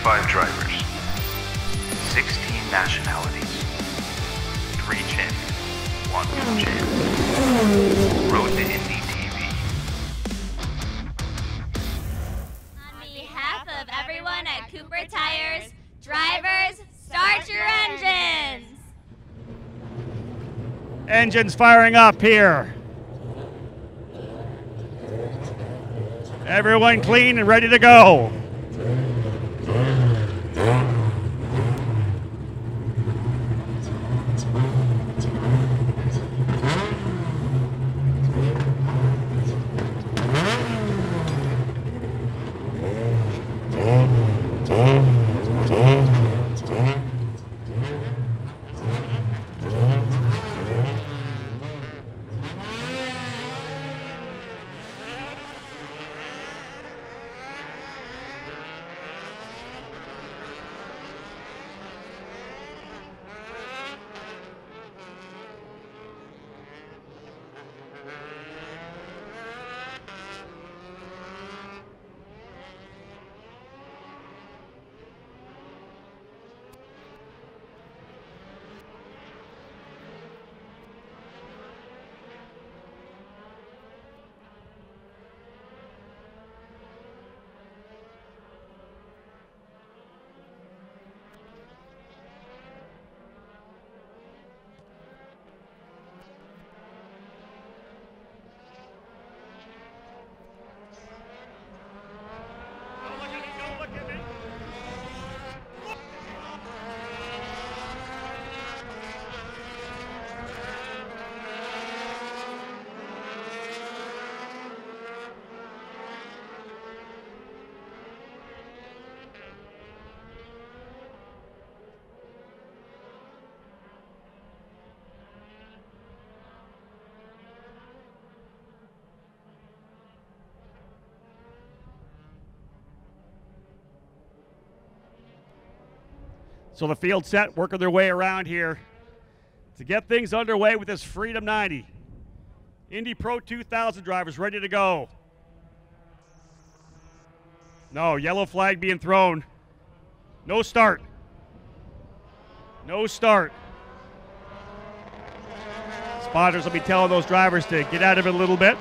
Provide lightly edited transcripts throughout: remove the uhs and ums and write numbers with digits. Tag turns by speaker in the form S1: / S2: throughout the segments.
S1: 25 drivers, 16 nationalities, 3 champions, 1 new champion. Road to Indy TV.
S2: On behalf of everyone at Cooper Tires, drivers, start your engines!
S3: Engines firing up here. Everyone clean and ready to go. So the field set, working their way around here to get things underway with this Freedom 90. Indy Pro 2000 drivers ready to go. No, yellow flag being thrown. No start. No start. Spotters will be telling those drivers to get out of it a little bit.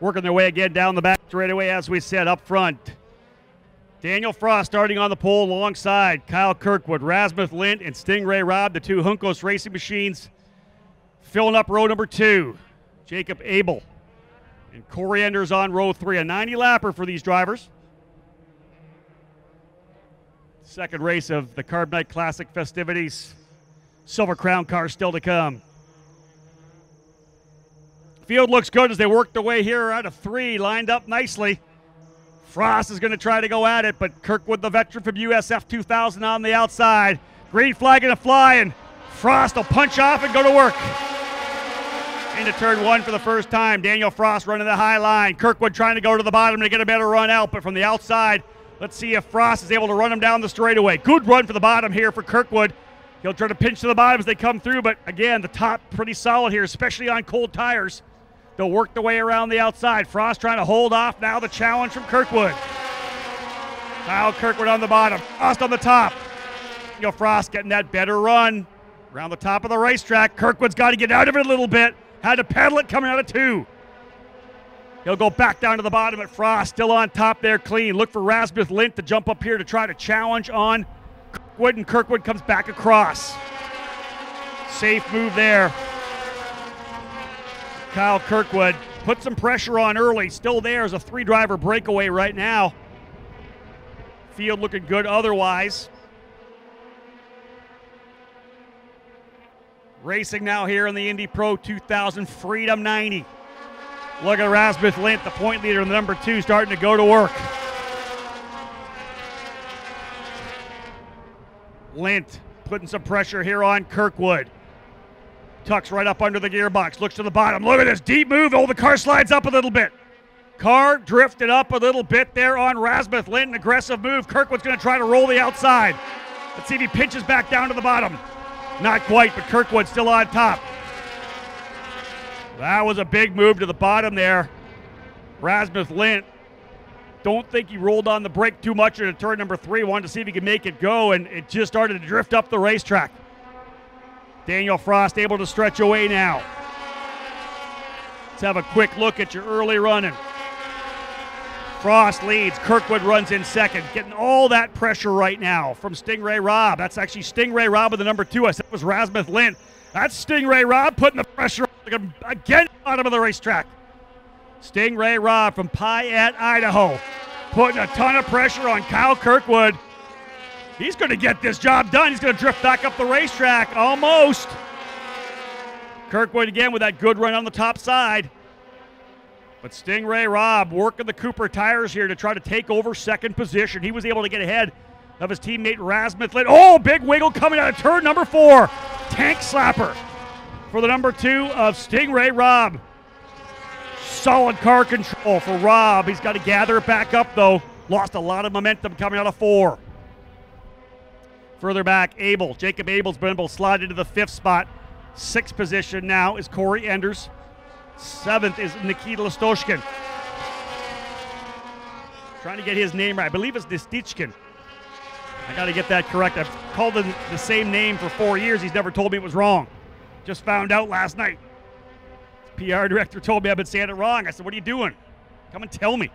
S3: Working their way again down the back straightaway, as we said, up front. Daniel Frost starting on the pole alongside Kyle Kirkwood, Rasmus Lint, and Stingray Robb, the 2 Juncos racing machines. Filling up row number 2, Jacob Abel. And Corey Enders on row 3, a 90-lapper for these drivers. Second race of the Carb Night Classic festivities. Silver Crown car still to come. Field looks good as they work their way here out of 3, lined up nicely. Frost is going to try to go at it, but Kirkwood, the veteran from USF 2000, on the outside. Green flag going to fly, and Frost will punch off and go to work. Into turn 1 for the first time. Daniel Frost running the high line. Kirkwood trying to go to the bottom to get a better run out, but from the outside, let's see if Frost is able to run him down the straightaway. Good run for the bottom here for Kirkwood. He'll try to pinch to the bottom as they come through, but again, the top pretty solid here, especially on cold tires. They'll work their way around the outside. Frost trying to hold off. Now the challenge from Kirkwood. Kyle Kirkwood on the bottom. Frost on the top. Frost getting that better run around the top of the racetrack. Kirkwood's got to get out of it a little bit. Had to pedal it coming out of 2. He'll go back down to the bottom at Frost. Still on top there, clean. Look for Rasmus Lint to jump up here to try to challenge on Kirkwood, and Kirkwood comes back across. Safe move there. Kyle Kirkwood put some pressure on early. Still there as a 3-driver breakaway right now. Field looking good otherwise. Racing now here in the Indy Pro 2000 Freedom 90. Look at Rasmus Lint, the point leader in the number 2, starting to go to work. Lint putting some pressure here on Kirkwood. Tucks right up under the gearbox, looks to the bottom. Look at this deep move. Oh, the car slides up a little bit. Car drifted up a little bit there on Rasmus Lint. An aggressive move. Kirkwood's going to try to roll the outside. Let's see if he pinches back down to the bottom. Not quite, but Kirkwood still on top. That was a big move to the bottom there. Rasmus Lint. Don't think he rolled on the brake too much into turn number 3. Wanted to see if he could make it go, and it just started to drift up the racetrack. Daniel Frost able to stretch away now. Let's have a quick look at your early running. Frost leads. Kirkwood runs in second. Getting all that pressure right now from Stingray Robb. That's actually Stingray Robb with the number 2. I said it was Rasmus Lint. That's Stingray Robb putting the pressure on again bottom of the racetrack. Stingray Robb from Payette, Idaho, putting a ton of pressure on Kyle Kirkwood. He's going to get this job done. He's going to drift back up the racetrack, almost. Kirkwood again with that good run on the top side. But Stingray Robb working the Cooper tires here to try to take over second position. He was able to get ahead of his teammate Rasmus Lint. Oh, big wiggle coming out of turn number 4. Tank slapper for the number 2 of Stingray Robb. Solid car control for Robb. He's got to gather it back up, though. Lost a lot of momentum coming out of 4. Further back, Abel. Jacob Abel's been able to slide into the 5th spot. 6th position now is Corey Enders. 7th is Nikita Listoshkin. Trying to get his name right. I believe it's Nistichkin. I got to get that correct. I've called him the same name for 4 years. He's never told me it was wrong. Just found out last night. PR director told me I've been saying it wrong. I said, what are you doing? Come and tell me.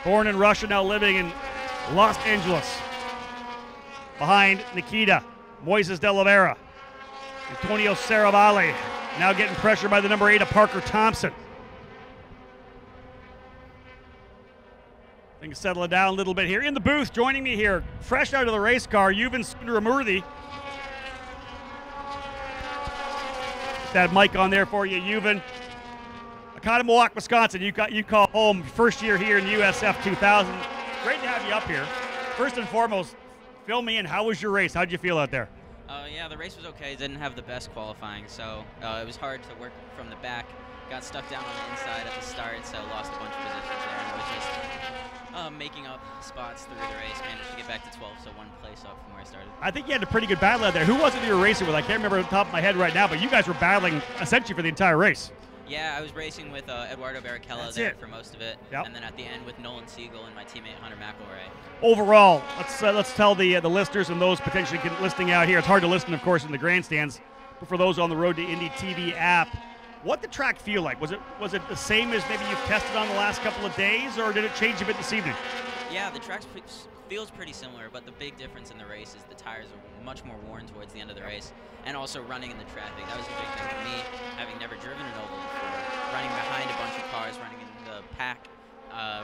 S3: Born in Russia, now living in Los Angeles. Behind Nikita, Moises de Oliveira. Antonio Serravalle now getting pressure by the number 8 of Parker Thompson. Things settling down a little bit here. In the booth, joining me here, fresh out of the race car, Yuvan Sundaramurthy. That mic on there for you, Yuvan. Oconomowoc, Wisconsin. You call home. First year here in USF 2000. Great to have you up here. First and foremost, fill me in. How was your race? How'd you feel out there?
S4: Yeah, the race was okay. Didn't have the best qualifying, so it was hard to work from the back. Got stuck down on the inside at the start, so lost a bunch of positions there. And I was just making up spots through the race. Managed to get back to 12, so 1 place up from where I started.
S3: I think you had a pretty good battle out there. Who was it you were racing with? I can't remember off the top of my head right now, but you guys were battling essentially for the entire race.
S4: Yeah, I was racing with Eduardo Barrichello there for most of it, and then at the end with Nolan Siegel and my teammate Hunter McElroy. Overall,
S3: let's tell the listeners and those potentially listening out here. It's hard to listen, of course, in the grandstands, but for those on the Road to Indy TV app, what did the track feel like? Was it the same as maybe you've tested on the last couple of days, or did it change a bit this evening?
S4: Yeah, the track feels pretty similar, but the big difference in the race is the tires are much more worn towards the end of the race, and also running in the traffic. That was a big thing for me, having never driven an oval before. Running behind a bunch of cars, running in the pack,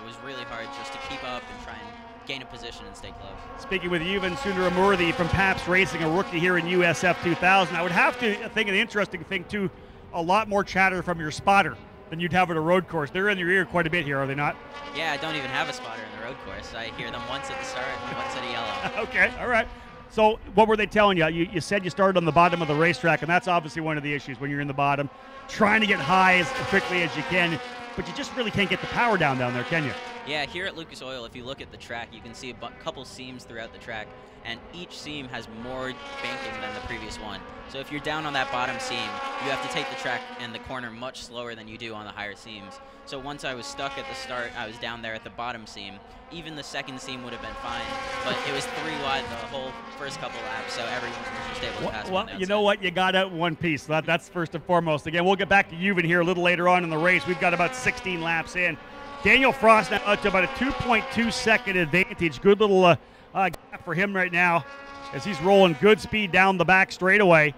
S4: was really hard just to keep up and try and gain a position and stay close.
S3: Speaking with Yuvan Sundaramurthy from Pabst Racing, a rookie here in USF 2000, I would have to think an interesting thing too, a lot more chatter from your spotter than you'd have at a road course. They're in your ear quite a bit here, are they not?
S4: Yeah, I don't even have a spotter in the road course. I hear them once at the start and once at a yellow.
S3: Okay, all right. So what were they telling you? You said you started on the bottom of the racetrack, and that's obviously one of the issues when you're in the bottom, trying to get high as quickly as you can, but you just really can't get the power down there, can you?
S4: Yeah, here at Lucas Oil, if you look at the track, you can see a couple seams throughout the track, and each seam has more banking than the previous one. So if you're down on that bottom seam, you have to take the track and the corner much slower than you do on the higher seams. So once I was stuck at the start, I was down there at the bottom seam. Even the second seam would have been fine, but it was 3 wide the whole first couple laps, so everyone was just able to pass.
S3: Well, you know what? You got out in one piece. That's first and foremost. Again, we'll get back to Yuvan here a little later on in the race. We've got about 16 laps in. Daniel Frost now up to about a 2.2 second advantage. Good little gap for him right now as he's rolling good speed down the back straightaway.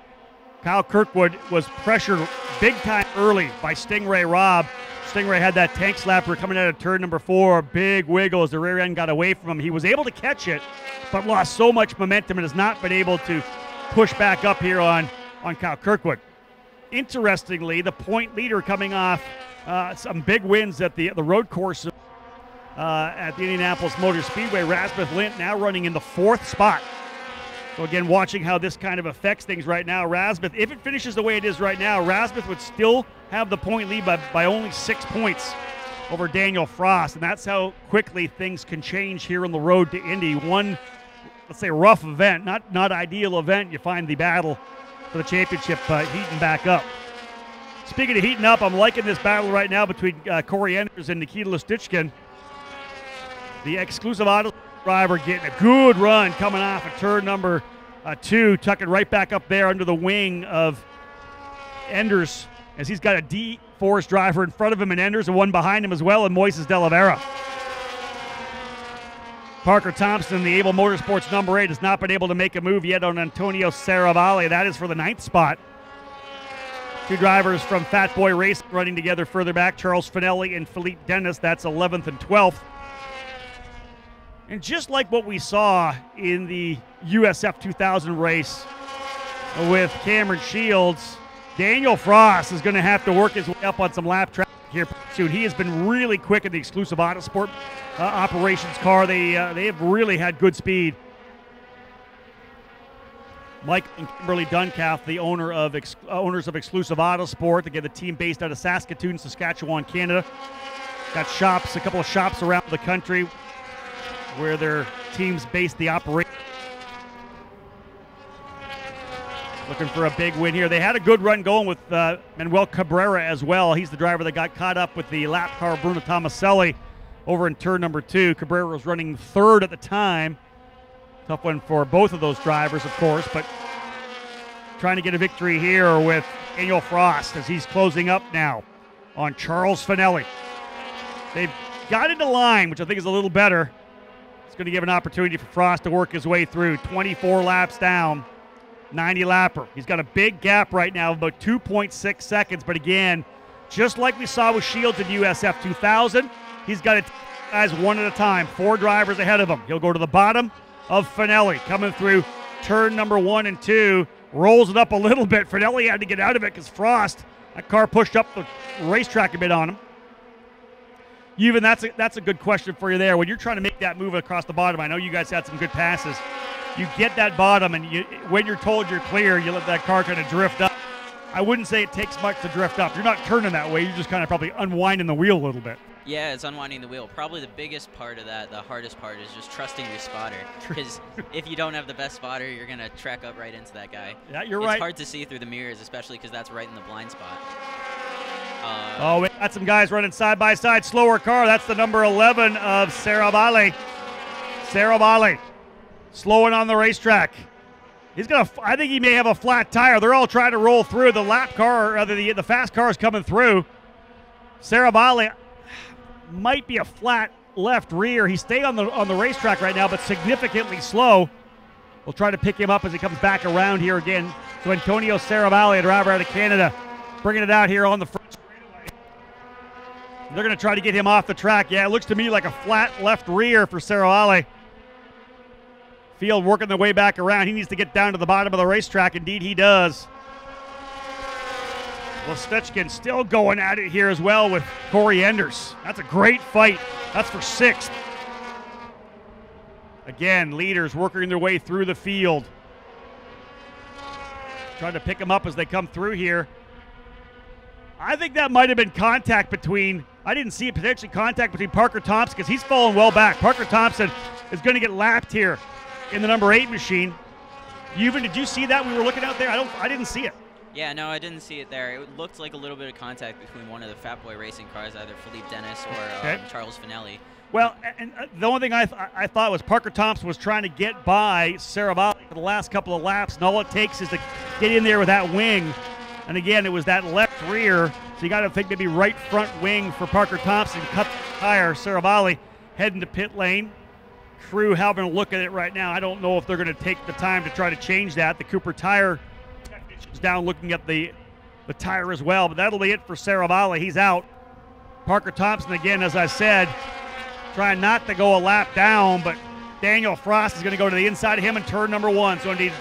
S3: Kyle Kirkwood was pressured big time early by Stingray Robb. Stingray had that tank slapper coming out of turn number 4. Big wiggle as the rear end got away from him. He was able to catch it, but lost so much momentum and has not been able to push back up here on Kyle Kirkwood. Interestingly, the point leader coming off some big wins at the road course at the Indianapolis Motor Speedway. Rasmus Lint now running in the 4th spot. So again, watching how this kind of affects things right now. Rasmus, if it finishes the way it is right now, Rasmus would still have the point lead by only 6 points over Daniel Frost. And that's how quickly things can change here on the road to Indy. One, let's say, rough event, not ideal event. You find the battle for the championship, heating back up. Speaking of heating up, I'm liking this battle right now between Corey Enders and Nikita Lustichkin. The exclusive auto driver getting a good run coming off of turn number 2, tucking right back up there under the wing of Enders, as he's got a D-Force driver in front of him and Enders, and one behind him as well, and Moises de Oliveira. Parker Thompson, the Able Motorsports number 8, has not been able to make a move yet on Antonio Serravalle. That is for the 9th spot. Two drivers from Fat Boy Racing running together further back, Charles Finelli and Philippe Dennis. That's 11th and 12th. And just like what we saw in the USF 2000 race with Cameron Shields, Daniel Frost is going to have to work his way up on some lap traffic here soon. He has been really quick in the exclusive Autosport operations car. They have really had good speed. Mike and Kimberly Duncalf, the owners of Exclusive Autosport, again, the team based out of Saskatoon, Saskatchewan, Canada. Got shops, a couple of shops around the country where their teams base the operation. Looking for a big win here. They had a good run going with Manuel Cabrera as well. He's the driver that got caught up with the lap car Bruno Tomaselli over in turn number 2. Cabrera was running 3rd at the time. Tough one for both of those drivers, of course, but trying to get a victory here with Daniel Frost as he's closing up now on Charles Finelli. They've got into line, which I think is a little better. It's going to give an opportunity for Frost to work his way through. 24 laps down, 90 lapper. He's got a big gap right now of about 2.6 seconds, but again, just like we saw with Shields in USF 2000, he's got to guys one at a time, 4 drivers ahead of him. He'll go to the bottom of Finelli, coming through turn number 1 and 2, rolls it up a little bit. Finelli had to get out of it because Frost, that car pushed up the racetrack a bit on him. Even that's a good question for you there. When you're trying to make that move across the bottom, I know you guys had some good passes. You get that bottom, and when you're told you're clear, you let that car kind of drift up. I wouldn't say it takes much to drift up. You're not turning that way. You're just kind of probably unwinding the wheel a little bit.
S4: Yeah, it's unwinding the wheel. Probably the biggest part of that, the hardest part, is just trusting your spotter. Because if you don't have the best spotter, you're going to track up right into that guy.
S3: Yeah, you're right.
S4: It's hard to see through the mirrors, especially because that's right in the blind spot.
S3: We got some guys running side by side. Slower car. That's the number 11 of Serravalle. Serravalle slowing on the racetrack. He's got I think he may have a flat tire. They're all trying to roll through. The lap car, or the fast car is coming through. Serravalle might be a flat left rear. He's staying on the racetrack right now, but significantly slow. We'll try to pick him up as he comes back around here again. So Antonio Serravalle, a driver out of Canada, bringing it out here on the first straightaway. They're going to try to get him off the track. Yeah, it looks to me like a flat left rear for Serravalle. Field working their way back around. He needs to get down to the bottom of the racetrack. Indeed, he does. Lustichkin still going at it here as well with Corey Enders. That's a great fight. That's for 6th. Again, leaders working their way through the field. Trying to pick them up as they come through here. I think that might have been contact between, I didn't see it, potentially contact between Parker Thompson because he's fallen well back. Parker Thompson is going to get lapped here in the number 8 machine. Did you see that? We were looking out there. I didn't see it.
S4: Yeah, no, I didn't see it there. It looked like a little bit of contact between one of the Fat Boy Racing cars, either Philippe Dennis or Charles Finelli.
S3: Well, and the only thing I thought was Parker Thompson was trying to get by Serravalle for the last couple of laps, and all it takes is to get in there with that wing. And again, it was that left rear, so you got to think maybe right front wing for Parker Thompson. Cut the tire. Serravalle heading to pit lane. Crew having a look at it right now. I don't know if they're going to take the time to try to change that. The Cooper Tire technician's down looking at the tire as well, but that'll be it for Serravalle. He's out. Parker Thompson, again, as I said, trying not to go a lap down, but Daniel Frost is going to go to the inside of him in turn number 1. So indeed,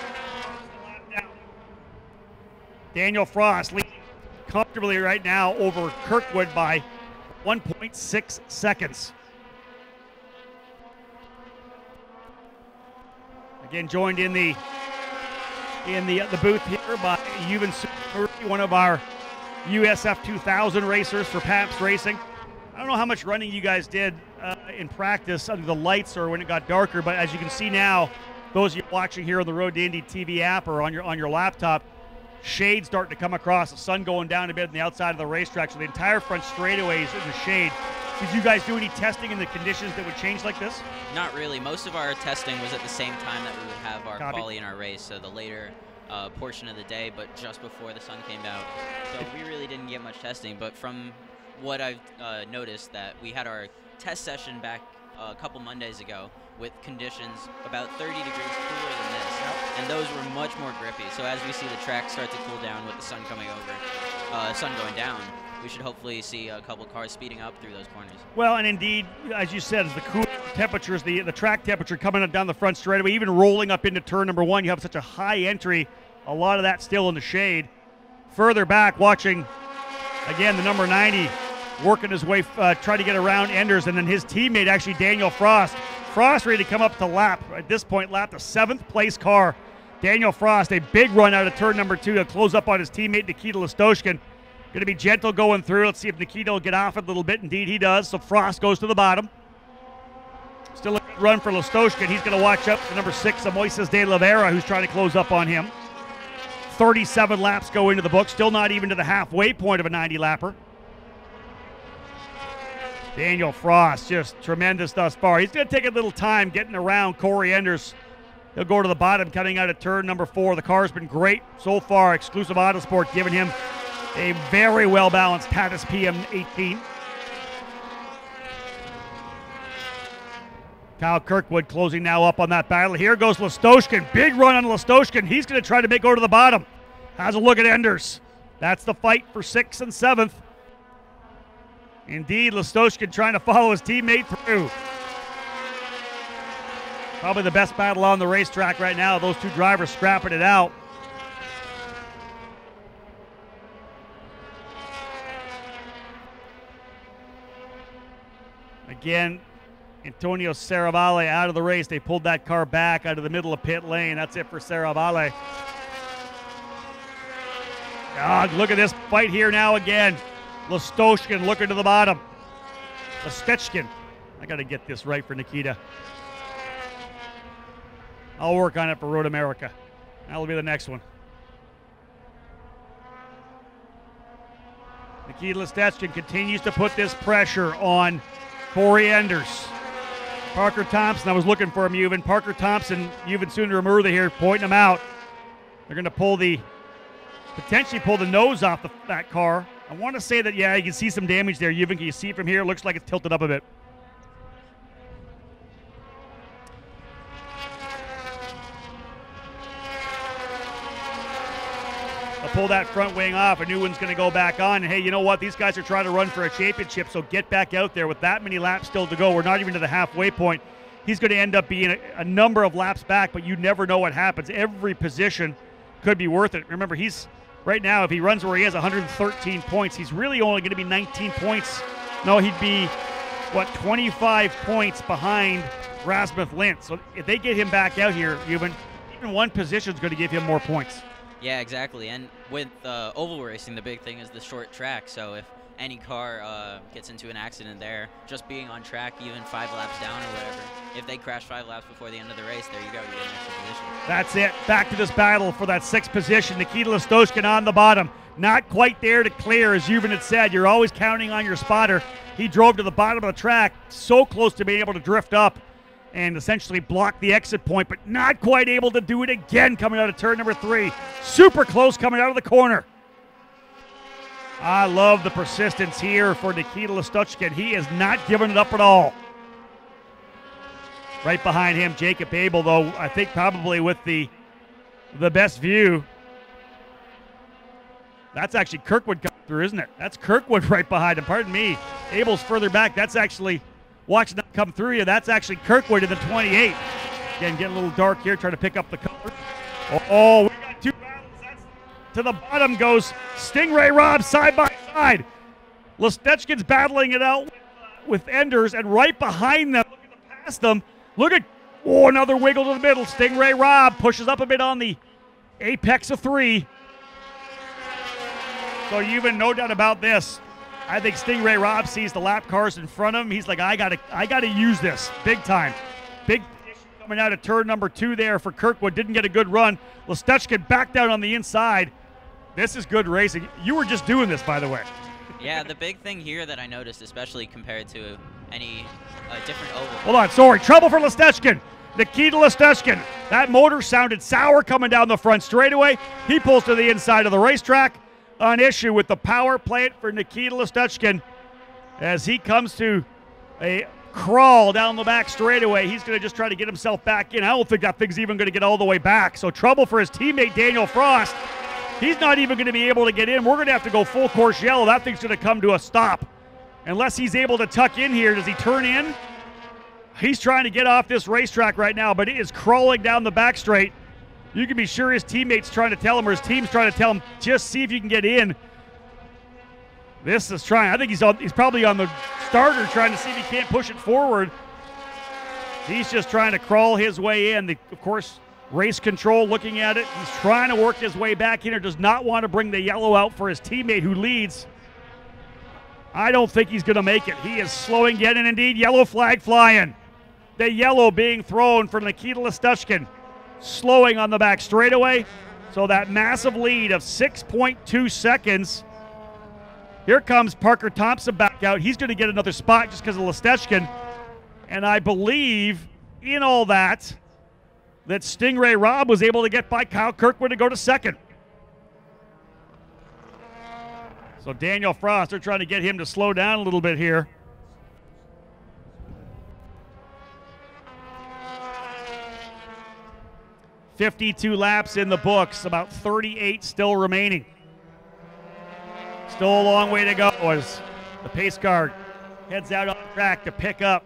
S3: Daniel Frost leading comfortably right now over Kirkwood by 1.6 seconds. Again, joined in the booth here by Yuvan Suri, one of our USF 2000 racers for PAPS Racing. I don't know how much running you guys did in practice under the lights or when it got darker, but as you can see now, those of you watching here on the Road to Indy TV app or on your laptop, shade starting to come across, the sun going down a bit on the outside of the racetrack, so the entire front straightaway is in the shade. Did you guys do any testing in the conditions that would change like this?
S4: Not really. Most of our testing was at the same time that we would have our quali and our race, so the later portion of the day, but just before the sun came out. So we really didn't get much testing, but from what I've noticed, that we had our test session back a couple Mondays ago with conditions about 30 degrees cooler than this, and those were much more grippy. So as we see the track start to cool down with the sun coming over, sun going down, we should hopefully see a couple cars speeding up through those corners.
S3: Well, and indeed, as you said, as the cool temperatures, the track temperature coming down the front straightaway, even rolling up into turn number 1, you have such a high entry, a lot of that still in the shade. Further back, watching, again, the number 90 working his way, trying to get around Enders, and then his teammate, actually, Daniel Frost. Frost ready to come up to lap, at this point, lap the 7th place car. Daniel Frost, a big run out of turn number 2 to close up on his teammate, Nikita Listoshkin. Going to be gentle going through. Let's see if Nikita will get off it a little bit. Indeed, he does. So Frost goes to the bottom. Still a good run for Listoshkin. He's going to watch up for number 6, Moises de Oliveira, who's trying to close up on him. 37 laps go into the book. Still not even to the halfway point of a 90-lapper. Daniel Frost, just tremendous thus far. He's going to take a little time getting around Corey Enders. He'll go to the bottom, cutting out of turn number 4. The car's been great so far. Exclusive Autosport giving him a very well-balanced Tatis PM18. Kyle Kirkwood closing now up on that battle. Here goes Listoshkin. Big run on Listoshkin. He's going to try to go to the bottom. Has a look at Enders. That's the fight for 6th and 7th. Indeed, Listoshkin trying to follow his teammate through. Probably the best battle on the racetrack right now. Those two drivers scrapping it out. Again, Antonio Serravalle out of the race. They pulled that car back out of the middle of pit lane. That's it for Serravalle. Look at this fight here now again. Listoshkin looking to the bottom. Listoshkin. I got to get this right for Nikita. I'll work on it for Road America. That'll be the next one. Nikita Listoshkin continues to put this pressure on Corey Enders. Parker Thompson, I was looking for him, Yuvan. Parker Thompson, Yuvan Sundaramurthy here, pointing him out. They're going to potentially pull the nose off that car. I want to say that, yeah, you can see some damage there, Yuvan. Can you see it from here? It looks like it's tilted up a bit. I'll pull that front wing off. A new one's going to go back on. And hey, you know what? These guys are trying to run for a championship, so get back out there with that many laps still to go. We're not even to the halfway point. He's going to end up being a number of laps back, but you never know what happens. Every position could be worth it. Remember, he's right now, if he runs where he has 113 points, he's really only going to be 19 points. No, he'd be, 25 points behind Rasmus Lindh. So if they get him back out here, even one position is going to give him more points.
S4: Yeah, exactly. And with oval racing, the big thing is the short track. So if any car gets into an accident there, just being on track, even 5 laps down or whatever, if they crash 5 laps before the end of the race, there you go, you get an extra position.
S3: That's it. Back to this battle for that 6th position. Nikita Listoshkin on the bottom. Not quite there to clear, as Yuvan had said. You're always counting on your spotter. He drove to the bottom of the track, so close to being able to drift up and essentially block the exit point, but not quite able to do it again coming out of turn number 3. Super close coming out of the corner. I love the persistence here for Nikita Listoshkin. He is not giving it up at all. Right behind him, Jacob Abel, though, I think probably with the best view. That's actually Kirkwood coming through, isn't it? That's Kirkwood right behind him. Pardon me. Abel's further back. That's actually, watching that come through you, that's actually Kirkwood in the 28. Again, getting a little dark here, trying to pick up the color. Oh, we got 2 battles. That's to the bottom goes Stingray Rob side by side. Listoshkin's battling it out with Enders, and right behind them, looking to pass them. Look at, another wiggle to the middle. Stingray Rob pushes up a bit on the apex of 3. So you've no doubt about this. I think Stingray Rob sees the lap cars in front of him. He's like, I gotta use this big time. Big position coming out of turn number 2 there for Kirkwood. Didn't get a good run. Listoshkin back down on the inside. This is good racing. You were just doing this, by the way.
S4: Yeah, the big thing here that I noticed, especially compared to any different oval.
S3: Hold on, sorry. Trouble for Listechkin. Nikita Listechkin. That motor sounded sour coming down the front straightaway. He pulls to the inside of the racetrack. An issue with the power plant for Nikita Listechkin as he comes to a crawl down the back straightaway. He's going to just try to get himself back in. I don't think that thing's even going to get all the way back. So trouble for his teammate Daniel Frost. He's not even going to be able to get in. We're going to have to go full course yellow. That thing's going to come to a stop. Unless he's able to tuck in here. Does he turn in? He's trying to get off this racetrack right now, but it is crawling down the back straight. You can be sure his teammate's trying to tell him, or his team's trying to tell him, just see if you can get in. This is trying. I think he's probably on the starter trying to see if he can't push it forward. He's just trying to crawl his way in. Of course, race control looking at it. He's trying to work his way back in, or does not want to bring the yellow out for his teammate who leads. I don't think he's going to make it. He is slowing yet, and indeed, yellow flag flying. The yellow being thrown for Nikita Listechkin, slowing on the back straightaway. So that massive lead of 6.2 seconds. Here comes Parker Thompson back out. He's going to get another spot just because of Listechkin. And I believe in all that Stingray Robb was able to get by Kyle Kirkwood to go to second. So Daniel Frost, they're trying to get him to slow down a little bit here. "52 laps in the books, about 38 still remaining. Still a long way to go as the pace car heads out on track to pick up.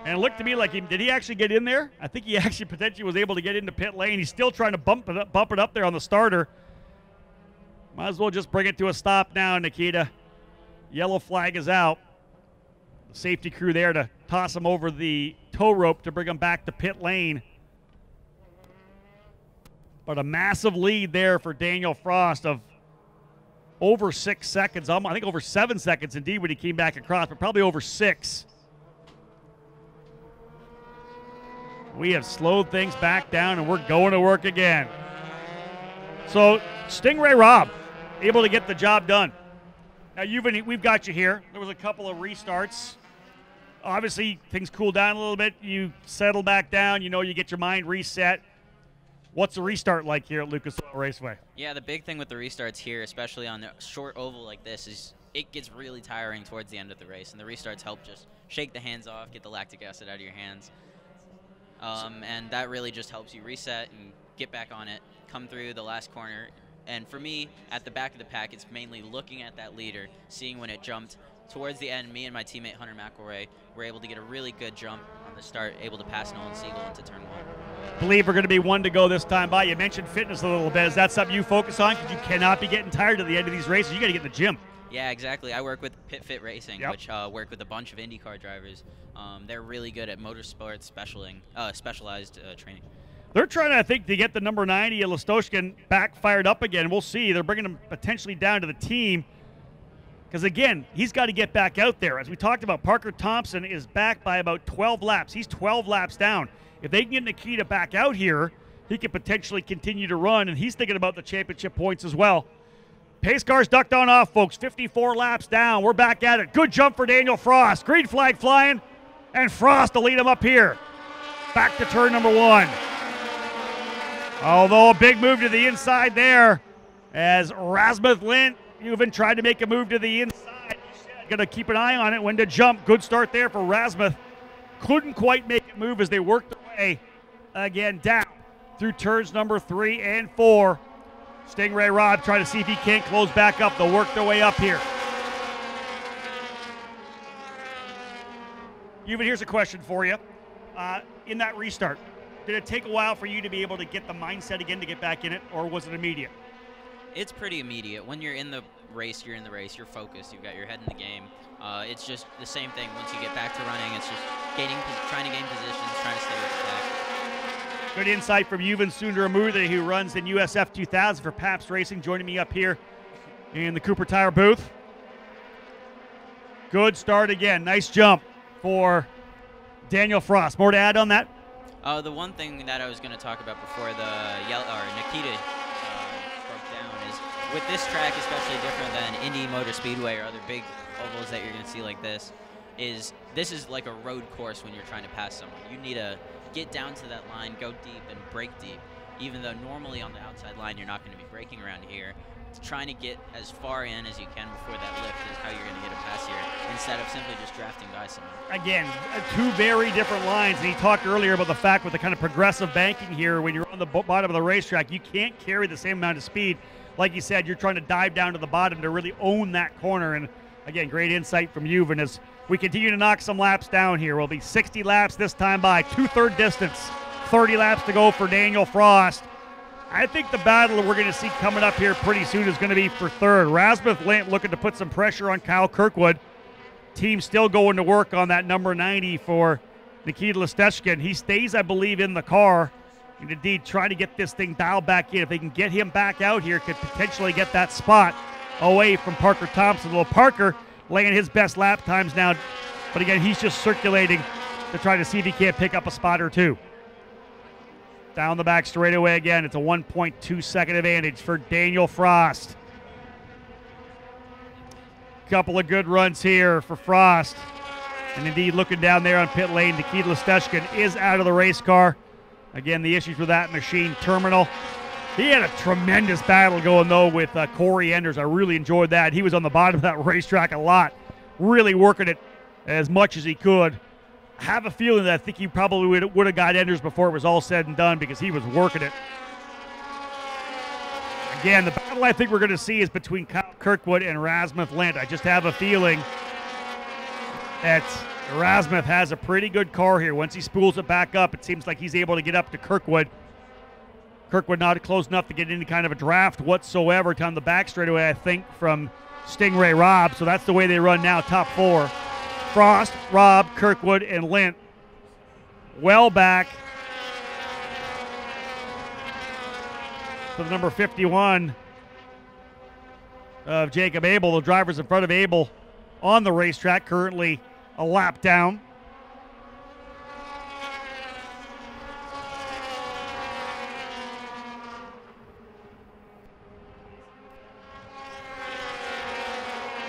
S3: And it looked to me like did he actually get in there? I think he actually potentially was able to get into pit lane. He's still trying to bump it up there on the starter. Might as well just bring it to a stop now, Nikita. Yellow flag is out. The safety crew there to toss him over the tow rope to bring him back to pit lane. But a massive lead there for Daniel Frost of over 6 seconds. I think over 7 seconds indeed when he came back across, but probably over 6. We have slowed things back down, and we're going to work again. So Stingray Robb able to get the job done. Now, we've got you here. There was a couple of restarts. Obviously, things cool down a little bit. You settle back down. You get your mind reset. What's the restart like here at Lucas Oil Raceway?
S4: Yeah, the big thing with the restarts here, especially on a short oval like this, is it gets really tiring towards the end of the race, and the restarts help just shake the hands off, get the lactic acid out of your hands. And that really just helps you reset and get back on it, come through the last corner. And for me, at the back of the pack, it's mainly looking at that leader, seeing when it jumped. Towards the end, me and my teammate Hunter McElroy were able to get a really good jump on the start, able to pass Nolan Siegel into turn 1.
S3: I believe we're going to be 1 to go this time by. You mentioned fitness a little bit. Is that something you focus on? Because you cannot be getting tired at the end of these races. You got to get in the gym.
S4: Yeah, exactly. I work with Pit Fit Racing,
S3: Yep.
S4: which work with a bunch of IndyCar drivers. They're really good at motorsports specialized training.
S3: They're trying, I think, to get the number 90, Listechkin, back fired up again. We'll see. They're bringing him potentially down to the team. Because, again, he's got to get back out there. As we talked about, Parker Thompson is back by about 12 laps. He's 12 laps down. If they can get Nikita back out here, he could potentially continue to run, and he's thinking about the championship points as well. Pace car's ducked on off, folks. 54 laps down. We're back at it. Good jump for Daniel Frost. Green flag flying, and Frost to lead him up here. Back to turn number 1. Although a big move to the inside there as Rasmus Lind even tried to make a move to the inside. Going to keep an eye on it when to jump. Good start there for Rasmus. Couldn't quite make a move as they worked their way again down through turns number 3 and 4. Stingray Robb trying to see if he can't close back up. They'll work their way up here. Ewan, here's a question for you. In that restart, did it take a while for you to be able to get the mindset again to get back in it, or was it immediate?
S4: It's pretty immediate. When you're in the race, you're in the race. You're focused. You've got your head in the game. It's just the same thing. Once you get back to running, it's just trying to gain positions, trying to stay with the pack.
S3: Good insight from Yuvan Sundaramurthy, who runs in USF 2000 for Pabst Racing, joining me up here in the Cooper Tire booth. Good start again. Nice jump for Daniel Frost. More to add on that?
S4: The one thing that I was going to talk about before the Nikita is with this track, especially different than Indy Motor Speedway or other big ovals that you're going to see like this is like a road course when you're trying to pass someone. You need to get down to that line, go deep, and brake deep. Even though normally on the outside line you're not going to be braking around here, trying to get as far in as you can before that lift is how you're going to get a pass here, instead of simply just drafting by someone. Again,
S3: two very different lines. And he talked earlier about the fact with the kind of progressive banking here, when you're on the bottom of the racetrack, you can't carry the same amount of speed. Like you said, you're trying to dive down to the bottom to really own that corner. And again, great insight from Juven as we continue to knock some laps down here. We'll be 60 laps this time by 2/3 distance. 30 laps to go for Daniel Frost. I think the battle we're going to see coming up here pretty soon is going to be for third. Rasmus Lint looking to put some pressure on Kyle Kirkwood. Team still going to work on that number 90 for Nikita Listeshkin. He stays, I believe, in the car. And indeed, trying to get this thing dialed back in. If they can get him back out here, could potentially get that spot away from Parker Thompson. Well, Parker laying his best lap times now. But again, he's just circulating to try to see if he can't pick up a spot or two. Down the back straightaway again. It's a 1.2 second advantage for Daniel Frost. Couple of good runs here for Frost. And indeed, looking down there on pit lane, Nikita Listeshkin is out of the race car. Again, the issues with that machine terminal. He had a tremendous battle going, though, with Corey Enders. I really enjoyed that. He was on the bottom of that racetrack a lot, really working it as much as he could. I have a feeling that I think he probably would have got Enders before it was all said and done because he was working it. Again, the battle I think we're going to see is between Kyle Kirkwood and Rasmus Lint. I just have a feeling that Rasmus has a pretty good car here. Once he spools it back up, it seems like he's able to get up to Kirkwood. Kirkwood not close enough to get any kind of a draft whatsoever down the back straightaway, I think, from Stingray Robb. So that's the way they run now, top four. Frost, Robb, Kirkwood, and Lint well back to the number 51 of Jacob Abel. The drivers in front of Abel on the racetrack, currently a lap down.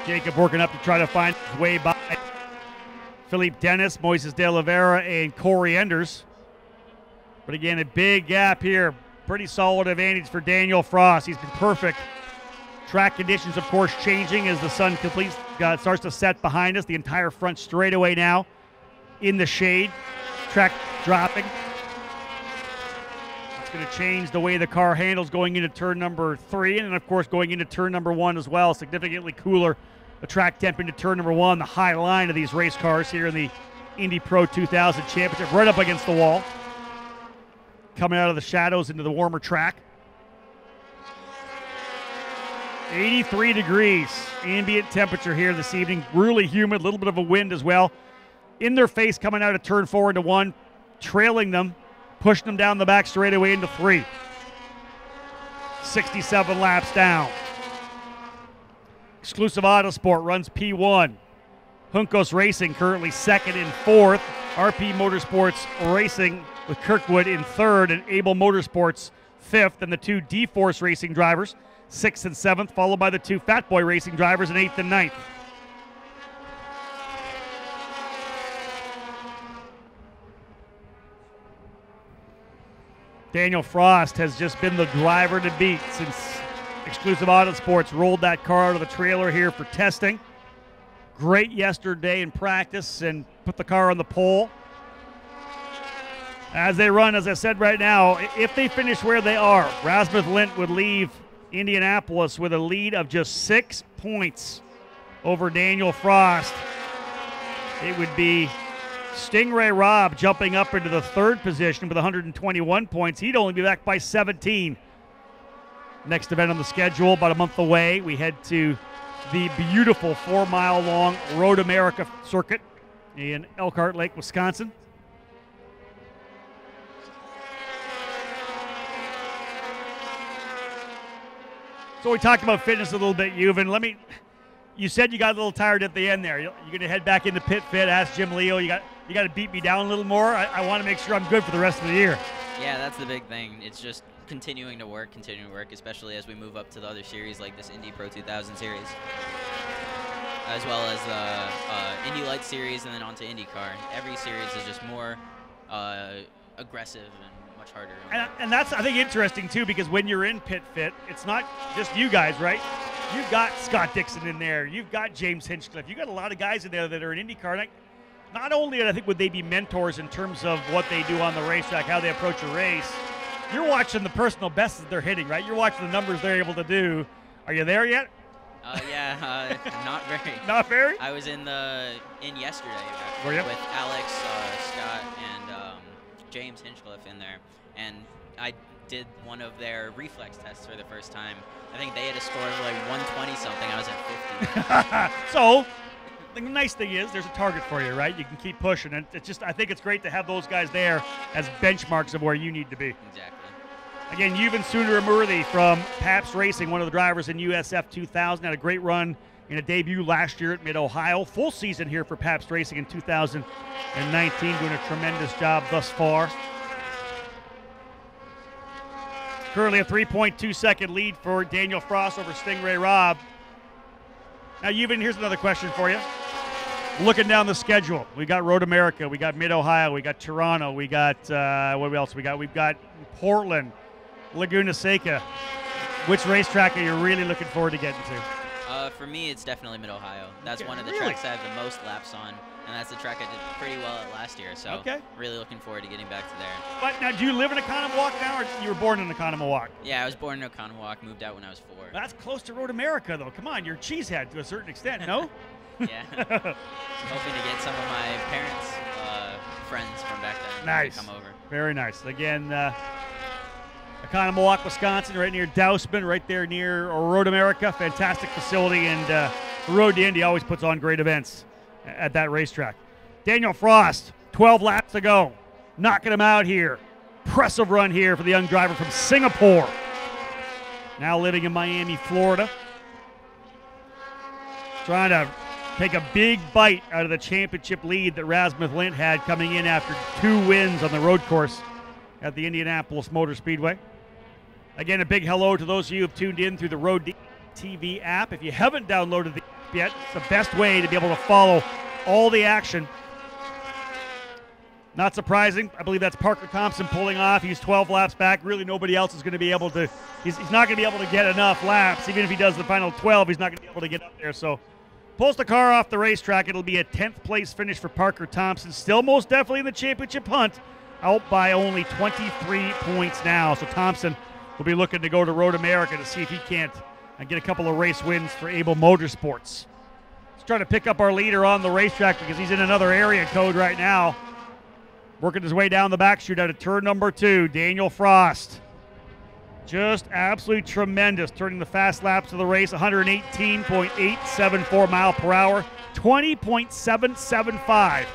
S3: Jacob working up to try to find his way by Philippe Dennis, Moises de Oliveira, and Corey Enders. But again, a big gap here. Pretty solid advantage for Daniel Frost. He's been perfect. Track conditions, of course, changing as the sun starts to set behind us. The entire front straightaway now in the shade. Track dropping. It's going to change the way the car handles going into turn number 3, and then, of course, going into turn number 1 as well. Significantly cooler. The track temp into turn number 1, the high line of these race cars here in the Indy Pro 2000 Championship, right up against the wall. Coming out of the shadows into the warmer track. 83 degrees ambient temperature here this evening. Really humid, a little bit of a wind as well. In their face coming out of turn 4 into 1, trailing them, pushing them down the back straightaway into 3. 67 laps down. Exclusive Autosport runs P1. Juncos Racing currently 2nd and 4th. RP Motorsports Racing with Kirkwood in 3rd, and Abel Motorsports 5th, and the 2 D-Force Racing drivers 6th and 7th, followed by the 2 Fat Boy Racing drivers in 8th and 9th. Daniel Frost has just been the driver to beat since Exclusive Autosports rolled that car out of the trailer here for testing. Great yesterday in practice and put the car on the pole. As they run, as I said right now, if they finish where they are, Rasmus Lint would leave Indianapolis with a lead of just 6 points over Daniel Frost. It would be Stingray Robb jumping up into the 3rd position with 121 points. He'd only be back by 17. Next event on the schedule, about a month away, we head to the beautiful 4-mile-long Road America circuit in Elkhart Lake, Wisconsin. So we talked about fitness a little bit, Juven. You said you got a little tired at the end there. You're going to head back into pit fit, ask Jim Leo. You got to beat me down a little more. I want to make sure I'm good for the rest of the year.
S4: Yeah, that's the big thing. It's just continuing to work, especially as we move up to the other series like this Indy Pro 2000 series, as well as the Indy Light series, and then onto IndyCar. Every series is just more aggressive and much harder.
S3: And that's, I think, interesting, too, because when you're in Pit Fit, it's not just you guys, right? You've got Scott Dixon in there. You've got James Hinchcliffe. You've got a lot of guys in there that are in IndyCar. Not only, I think, would they be mentors in terms of what they do on the racetrack, how they approach a race, you're watching the personal bests that they're hitting, right? You're watching the numbers they're able to do. Are you there yet?
S4: Yeah, not very.
S3: Not very?
S4: I was in yesterday
S3: Were you?
S4: with Alex, Scott, and James Hinchcliffe in there, and I did one of their reflex tests for the first time. I think they had a score of like 120 something. I was at 50.
S3: So the nice thing is there's a target for you, right? You can keep pushing, and it's just, I think it's great to have those guys there as benchmarks of where you need to be.
S4: Exactly.
S3: Again, Yuvan Sundaramurthy from Pabst Racing, one of the drivers in USF 2000, had a great run in a debut last year at Mid-Ohio. Full season here for Pabst Racing in 2019, doing a tremendous job thus far. Currently a 3.2-second lead for Daniel Frost over Stingray Robb. Now, Yuvan, here's another question for you. Looking down the schedule, we got Road America, we got Mid-Ohio, we got Toronto, we got, what else we got? We've got Portland, Laguna Seca. Which racetrack are you really looking forward to getting to?
S4: For me, it's definitely Mid-Ohio. That's one of the
S3: really?
S4: tracks I have the most laps on, and that's the track I did pretty well at last year. So really looking forward to getting back to there.
S3: But now, do you live in Oconomowoc now, or you were born in Oconomowoc?
S4: Yeah, I was born in Oconomowoc, moved out when I was 4.
S3: That's close to Road America, though. Come on, you're cheesehead to a certain extent, no?
S4: Yeah. Hoping to get some of my parents' friends from back then
S3: nice.
S4: to come over.
S3: Very nice. Again, Oconomowoc, Wisconsin, right near Dousman, right there near Road America. Fantastic facility, and the Road to Indy always puts on great events at that racetrack. Daniel Frost, 12 laps to go. Knocking him out here. Impressive run here for the young driver from Singapore. Now living in Miami, Florida. Trying to take a big bite out of the championship lead that Rasmus Lindh had coming in after 2 wins on the road course at the Indianapolis Motor Speedway. Again, a big hello to those of you who have tuned in through the Road TV app. If you haven't downloaded the app yet, it's the best way to be able to follow all the action. Not surprising. I believe that's Parker Thompson pulling off. He's 12 laps back. Really, nobody else is going to be able to. He's not going to be able to get enough laps. Even if he does the final 12, he's not going to be able to get up there. So, pulls the car off the racetrack. It'll be a 10th place finish for Parker Thompson. Still most definitely in the championship hunt. Out by only 23 points now. So Thompson will be looking to go to Road America to see if he can't get a couple of race wins for Able Motorsports. He's trying to pick up our leader on the racetrack because he's in another area code right now. Working his way down the back chute out of turn number 2, Daniel Frost. Just absolutely tremendous, turning the fast laps of the race, 118.874 mile per hour, 20.775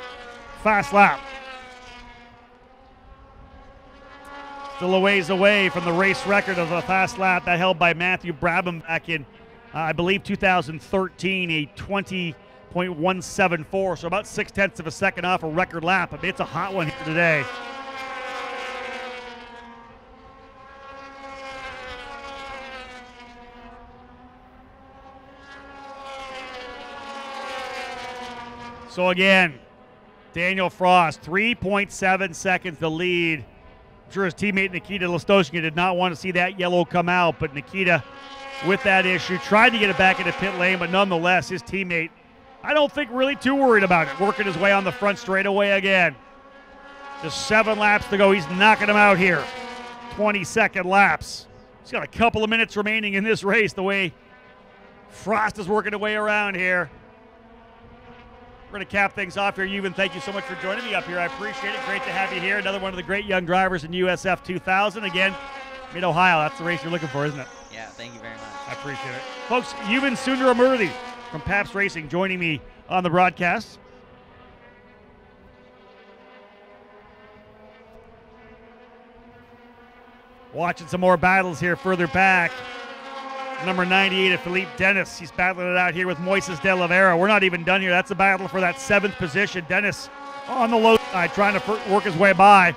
S3: fast lap. Still a ways away from the race record of a fast lap that held by Matthew Brabham back in, I believe, 2013, a 20.174, so about 0.6 of a second off a record lap. I mean, it's a hot one here today. So again, Daniel Frost, 3.7 seconds to lead. I'm sure his teammate Nikita Listoskin did not want to see that yellow come out, but Nikita, with that issue, tried to get it back into pit lane, but nonetheless, his teammate, I don't think really too worried about it, working his way on the front straightaway again. Just 7 laps to go. He's knocking him out here. 22nd laps. He's got a couple of minutes remaining in this race, the way Frost is working his way around here. We're going to cap things off here. Yuvan, thank you so much for joining me up here. I appreciate it. Great to have you here. Another one of the great young drivers in USF 2000. Again, Mid-Ohio. That's the race you're looking for, isn't it?
S4: Yeah, thank you very much.
S3: I appreciate it. Folks, Yuvan Sundaramurthy from Pabst Racing joining me on the broadcast. Watching some more battles here further back. Number 98 of Philippe Dennis. He's battling it out here with Moises de Oliveira. We're not even done here. That's a battle for that 7th position. Dennis on the low side trying to work his way by.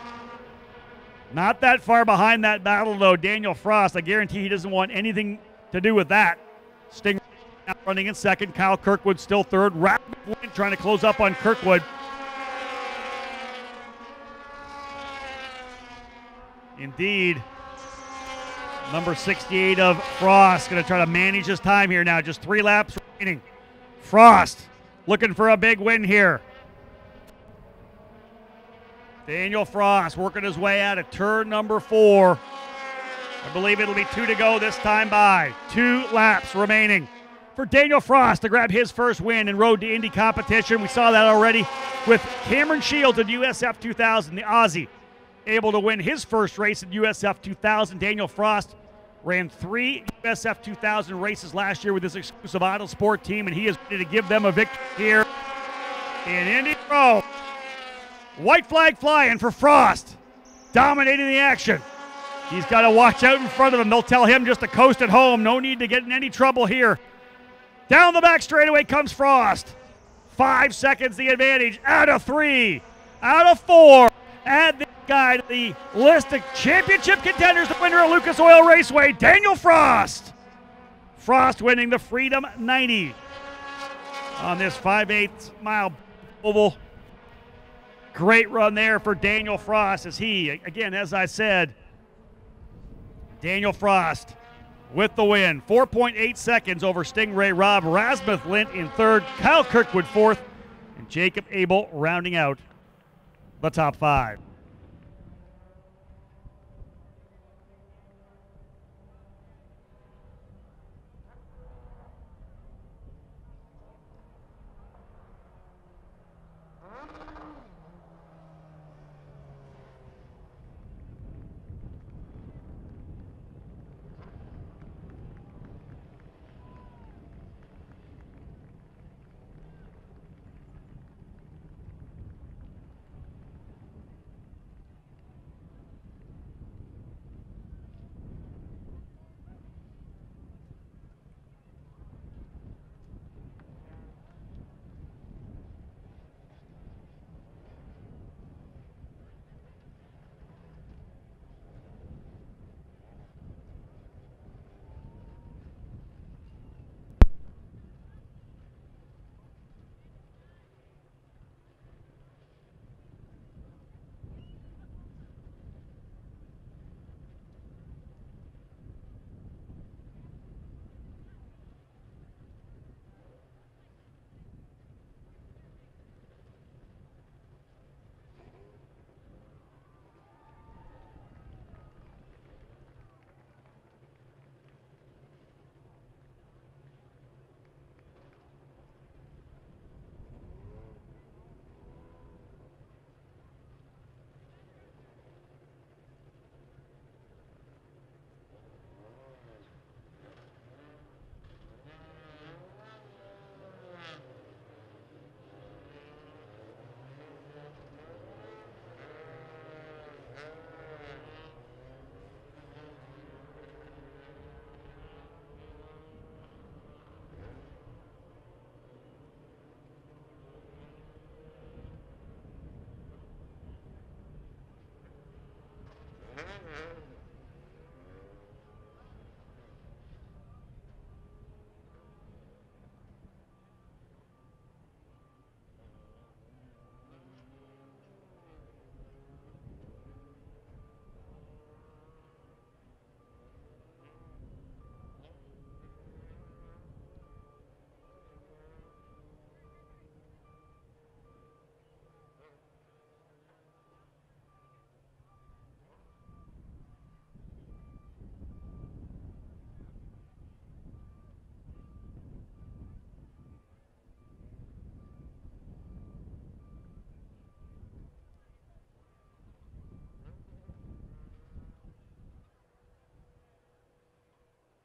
S3: Not that far behind that battle, though, Daniel Frost. I guarantee he doesn't want anything to do with that. Sting running in second. Kyle Kirkwood still third. Rapid trying to close up on Kirkwood. Indeed. Number 68 of Frost going to try to manage his time here now. Just 3 laps remaining. Frost looking for a big win here. Daniel Frost working his way out of turn number 4. I believe it'll be 2 to go this time by. 2 laps remaining for Daniel Frost to grab his first win in Road to Indy competition. We saw that already with Cameron Shields in USF 2000, the Aussie, able to win his first race in USF 2000. Daniel Frost ran 3 USF 2000 races last year with his exclusive auto sport team, and he is ready to give them a victory here in Indy Pro. White flag flying for Frost, dominating the action. He's got to watch out in front of him. They'll tell him just to coast at home. No need to get in any trouble here. Down the back straightaway comes Frost. 5 seconds the advantage. Out of 3. Out of 4. Add this guy to the list of championship contenders, the winner of Lucas Oil Raceway, Daniel Frost. Frost winning the Freedom 90 on this 5/8 mile oval. Great run there for Daniel Frost as he, again, as I said, Daniel Frost with the win. 4.8 seconds over Stingray Rob. Rasmuth Lint in third, Kyle Kirkwood fourth, and Jacob Abel rounding out the top 5.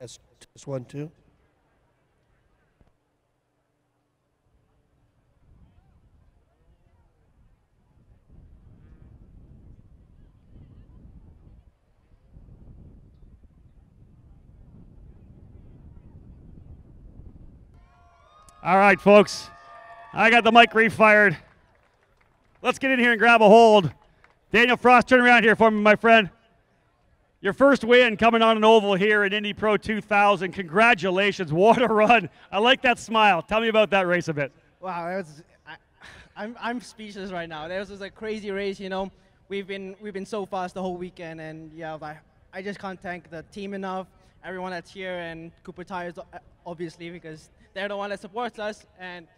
S5: Test 1, 2.
S3: All right, folks. I got the mic refired. Let's get in here and grab a hold. Daniel Frost, turn around here for me, my friend. Your first win coming on an oval here in Indy Pro 2000. Congratulations. What a run. I like that smile. Tell me about that race a bit.
S6: Wow, that was, I'm speechless right now. That was a crazy race, you know. We've been so fast the whole weekend, and yeah, I just can't thank the team enough, everyone that's here, and Cooper Tires, obviously, because they're the one that supports us, and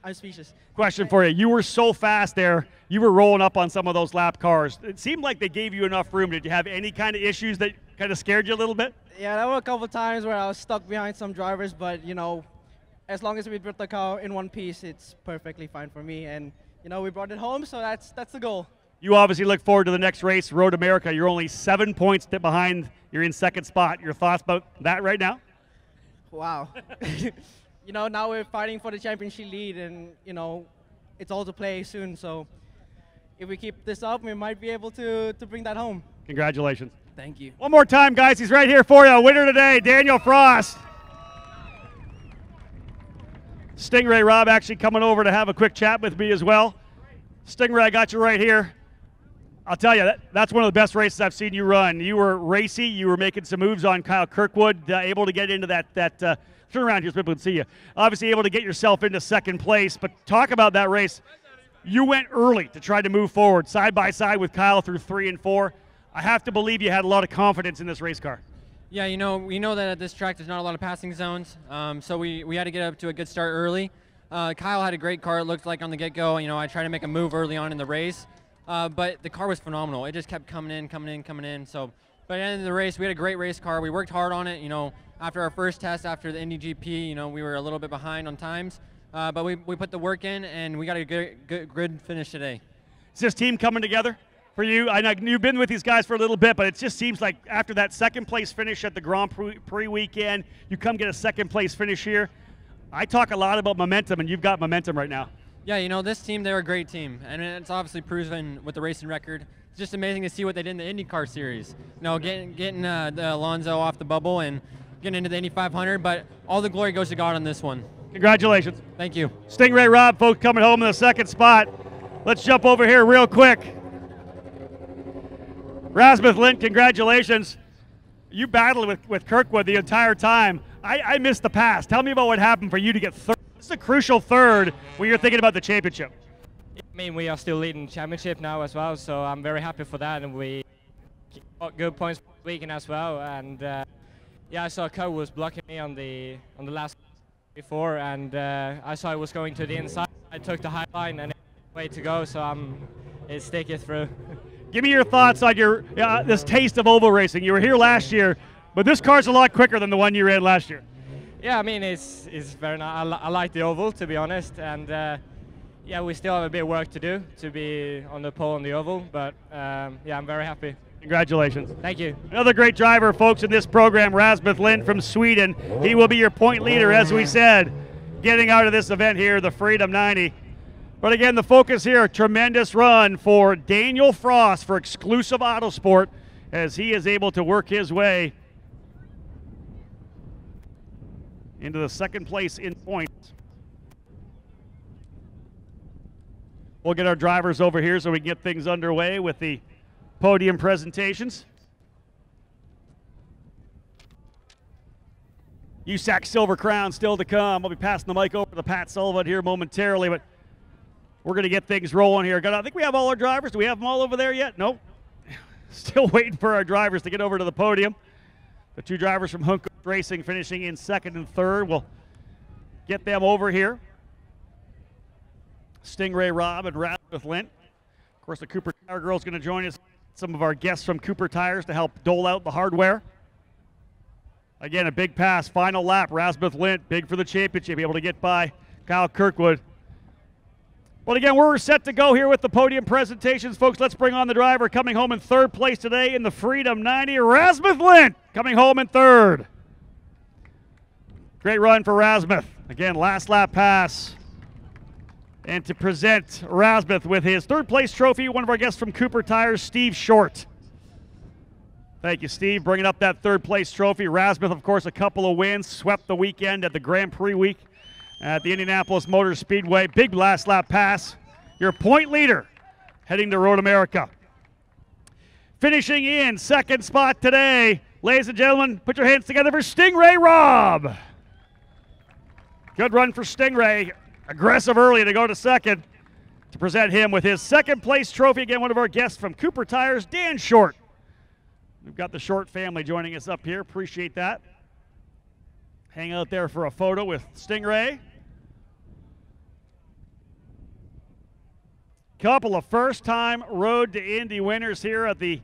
S6: I'm speechless.
S3: Question for you. You were so fast there. You were rolling up on some of those lap cars. It seemed like they gave you enough room. Did you have any kind of issues that kind of scared you a little bit?
S6: Yeah, there were a couple times where I was stuck behind some drivers, but, you know, as long as we put the car in one piece, it's perfectly fine for me. And, you know, we brought it home, so that's the goal.
S3: You obviously look forward to the next race, Road America. You're only 7 points behind. You're in second spot. Your thoughts about that right now?
S6: Wow. You know, now we're fighting for the championship lead, and, you know, it's all to play soon. So if we keep this up, we might be able to bring that home.
S3: Congratulations.
S6: Thank you.
S3: One more time, guys. He's right here for you. Winner today, Daniel Frost. Stingray Rob actually coming over to have a quick chat with me as well. Stingray, I got you right here. I'll tell you, that's one of the best races I've seen you run. You were racy. You were making some moves on Kyle Kirkwood, able to get into that turn around here so people can see you. Obviously able to get yourself into second place, but talk about that race. You went early to try to move forward, side by side with Kyle through 3 and 4. I have to believe you had a lot of confidence in this race car.
S7: Yeah, you know, we know that at this track there's not a lot of passing zones, so we had to get up to a good start early. Kyle had a great car, it looked like on the get-go. You know, I tried to make a move early on in the race, but the car was phenomenal. It just kept coming in. So by the end of the race, we had a great race car. We worked hard on it. You know, after our first test, after the Indy GP, you know, we were a little bit behind on times, but we put the work in, and we got a good finish today.
S3: Is this team coming together for you? I know you've been with these guys for a little bit, but it just seems like after that second place finish at the Grand Prix weekend, you come get a second place finish here. I talk a lot about momentum, and you've got momentum right now.
S7: Yeah, you know, this team, they're a great team, and it's obviously proven with the racing record. It's just amazing to see what they did in the IndyCar series. You know, getting the Alonso off the bubble and getting into the Indy 500, but all the glory goes to God on this one.
S3: Congratulations.
S7: Thank you.
S3: Stingray Rob, folks, coming home in the second spot. Let's jump over here real quick. Rasmus Lint, congratulations. You battled with Kirkwood the entire time. I missed the pass. Tell me about what happened for you to get third. This is a crucial third when you're thinking about the championship.
S8: I mean, we are still leading the championship now as well, so I'm very happy for that, and we got good points for the weekend as well. And yeah, I saw Cole was blocking me on the last before, and I saw it was going to the inside. I took the high line and way to go, so it's sticking through.
S3: Give me your thoughts on your this taste of oval racing. You were here last year, but this car's a lot quicker than the one you ran last year.
S8: Yeah, I mean, it's very nice. I like the oval, to be honest, and yeah, we still have a bit of work to do to be on the pole on the oval, but yeah, I'm very happy.
S3: Congratulations.
S8: Thank you.
S3: Another great driver, folks, in this program, Rasmus Lind from Sweden. He will be your point leader, as we said, getting out of this event here, the Freedom 90. But again, the focus here, a tremendous run for Daniel Frost for Exclusive Autosport as he is able to work his way into the second place in points. We'll get our drivers over here so we can get things underway with the podium presentations. USAC Silver Crown still to come. I'll be passing the mic over to Pat Sullivan here momentarily, but we're going to get things rolling here. I think we have all our drivers. Do we have them all over there yet? Nope. Still waiting for our drivers to get over to the podium. The two drivers from Hunko Racing finishing in second and third. We'll get them over here. Stingray Rob and Rasmus Lint. Of course, the Cooper Tire girl is going to join us. Some of our guests from Cooper Tires to help dole out the hardware. Again, a big pass, final lap. Rasmus Lint, big for the championship, able to get by Kyle Kirkwood. Well, again, we're set to go here with the podium presentations. Folks, let's bring on the driver coming home in third place today in the Freedom 90, Rasmus Lint, coming home in third. Great run for Rasmus. Again, last lap pass. And to present Rasmus with his third place trophy, one of our guests from Cooper Tires, Steve Short. Thank you, Steve, bringing up that third place trophy. Rasmus, of course, a couple of wins, swept the weekend at the Grand Prix week at the Indianapolis Motor Speedway. Big last lap pass. Your point leader heading to Road America. Finishing in second spot today, ladies and gentlemen, put your hands together for Stingray Robb. Good run for Stingray. Aggressive early to go to second to present him with his second place trophy. Again, one of our guests from Cooper Tires, Dan Short. We've got the Short family joining us up here. Appreciate that. Hang out there for a photo with Stingray. Couple of first-time Road to Indy winners here at the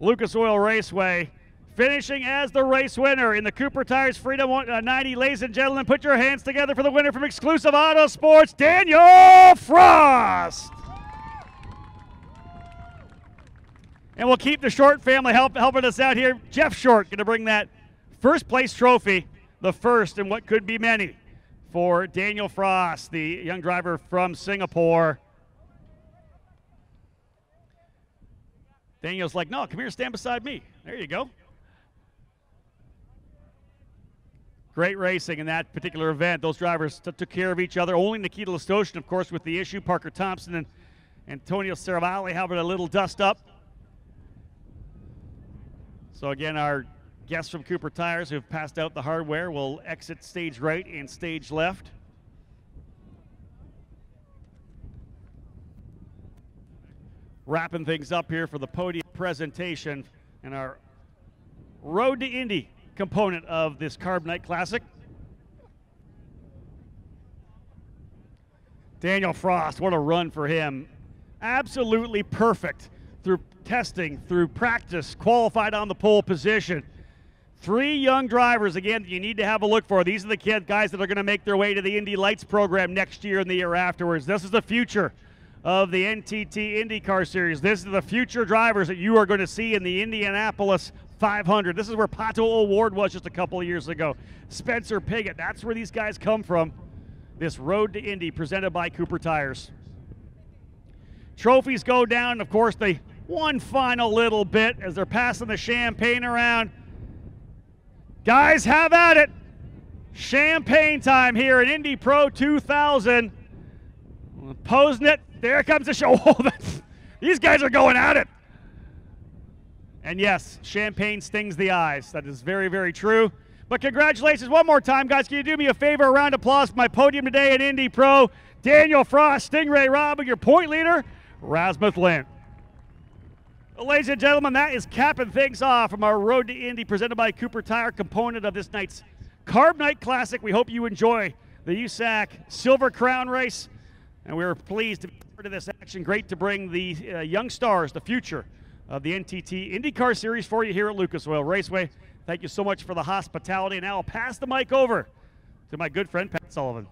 S3: Lucas Oil Raceway. Finishing as the race winner in the Cooper Tires Freedom 90. Ladies and gentlemen, put your hands together for the winner from Exclusive Auto Sports, Daniel Frost. And we'll keep the Short family helping us out here. Jeff Short going to bring that first place trophy, the first in what could be many, for Daniel Frost, the young driver from Singapore. Daniel's like, no, come here, stand beside me. There you go. Great racing in that particular event. Those drivers took care of each other. Only Nikita Listoshin, of course, with the issue. Parker Thompson and Antonio Ceravale having a little dust up. So again, our guests from Cooper Tires who have passed out the hardware will exit stage right and stage left. Wrapping things up here for the podium presentation and our Road to Indy component of this Carb Night Classic. Daniel Frost, what a run for him. Absolutely perfect through testing, through practice, qualified on the pole position. 3 young drivers, again, that you need to have a look for. These are the guys that are going to make their way to the Indy Lights program next year and the year afterwards. This is the future of the NTT IndyCar Series. This is the future drivers that you are going to see in the Indianapolis 500. This is where Pato O'Ward was just a couple of years ago. Spencer Piggott, that's where these guys come from. This Road to Indy presented by Cooper Tires. Trophies go down, of course, the one final little bit as they're passing the champagne around. Guys, have at it. Champagne time here at Indy Pro 2000. Posing it. There comes the show. Oh, these guys are going at it. And yes, champagne stings the eyes. That is very, very true. But congratulations one more time, guys. Can you do me a favor? A round of applause for my podium today at Indy Pro. Daniel Frost, Stingray Robb, and your point leader, Rasmus Lind. Well, ladies and gentlemen, that is capping things off from our Road to Indy presented by Cooper Tire component of this night's Carb Night Classic. We hope you enjoy the USAC Silver Crown race. And we were pleased to be part of this action. Great to bring the young stars, the future of the NTT IndyCar Series for you here at Lucas Oil Raceway. Thank you so much for the hospitality. And now I'll pass the mic over to my good friend, Pat Sullivan.